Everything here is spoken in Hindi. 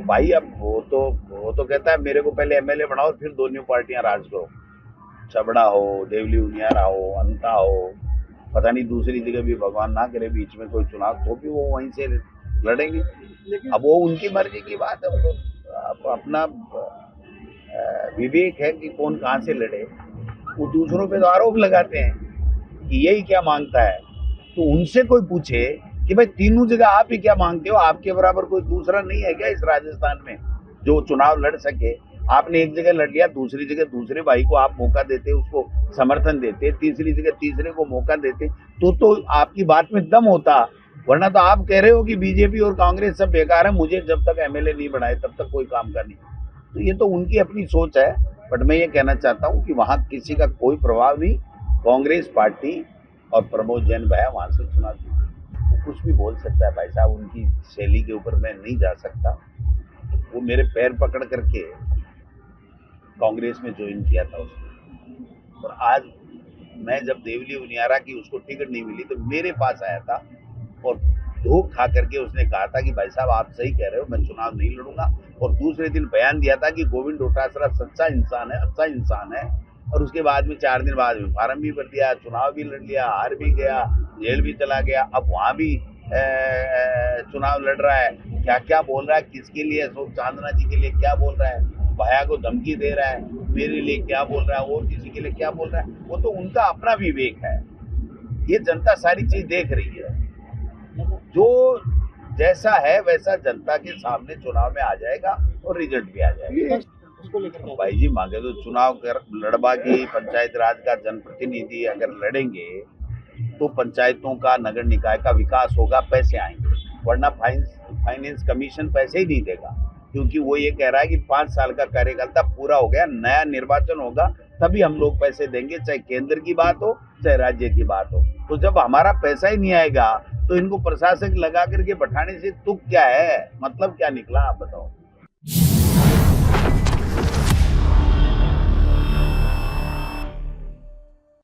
भाई अब वो तो कहता है मेरे को पहले एमएलए बनाओ फिर दोनों पार्टियां राज करो। छबड़ा हो, देवली उनियारा हो, अंता हो, पता नहीं दूसरी जगह भी भगवान ना करे बीच में कोई चुनाव तो भी वो वहीं से लड़ेंगे। अब वो उनकी मर्जी की बात है, वो तो अपना विवेक है कि कौन कहाँ से लड़े। वो दूसरों पे तो आरोप लगाते हैं कि यही क्या मांगता है, तो उनसे कोई पूछे कि भाई तीनों जगह आप ही क्या मांगते हो, आपके बराबर कोई दूसरा नहीं है क्या इस राजस्थान में जो चुनाव लड़ सके। आपने एक जगह लड़ लिया, दूसरी जगह दूसरे भाई को आप मौका देते, उसको समर्थन देते, तीसरी जगह तीसरे को मौका देते, तो आपकी बात में दम होता। वरना तो आप कह रहे हो कि बीजेपी और कांग्रेस सब बेकार है, मुझे जब तक एमएलए नहीं बनाए तब तक कोई काम का नहीं। तो ये तो उनकी अपनी सोच है। बट मैं ये कहना चाहता हूँ कि वहाँ किसी का कोई प्रभाव नहीं। कांग्रेस पार्टी और प्रमोद जैन भैया वहां से चुनाव जीते, वो कुछ भी बोल सकता है भाई साहब, उनकी शैली के ऊपर मैं नहीं जा सकता। वो मेरे पैर पकड़ करके कांग्रेस में ज्वाइन किया था उसने, और आज मैं जब देवली उनियारा की उसको टिकट नहीं मिली तो मेरे पास आया था और धोख खा करके उसने कहा था कि भाई साहब आप सही कह रहे हो, मैं चुनाव नहीं लड़ूंगा। और दूसरे दिन बयान दिया था कि गोविंद डोटासरा सच्चा इंसान है, अच्छा इंसान है। और उसके बाद में 4 दिन बाद में फार्म भी भर दिया, चुनाव भी लड़ लिया, हार भी गया, जेल भी चला गया, अब वहां भी चुनाव लड़ रहा है। क्या क्या बोल रहा है, किसके लिए, अशोक चांदना जी के लिए क्या बोल रहा है, भैया को धमकी दे रहा है, मेरे लिए क्या बोल रहा है, और किसी के लिए क्या बोल रहा है, वो तो उनका अपना विवेक है। ये जनता सारी चीज देख रही है, जो जैसा है वैसा जनता के सामने चुनाव में आ जाएगा और रिजल्ट भी आ जाएगा। भाई जी मांगे तो चुनाव कर लड़वा की पंचायत राज का जनप्रतिनिधि अगर लड़ेंगे तो पंचायतों का, नगर निकाय का विकास होगा, पैसे आएंगे। वरना फाइनेंस कमीशन पैसे ही नहीं देगा, क्योंकि वो ये कह रहा है कि 5 साल का कार्यकाल पूरा हो गया, नया निर्वाचन होगा तभी हम लोग पैसे देंगे, चाहे केंद्र की बात हो चाहे राज्य की बात हो। तो जब हमारा पैसा ही नहीं आएगा तो इनको प्रशासक लगा करके बैठाने से तुक क्या है, मतलब क्या निकला, आप बताओ।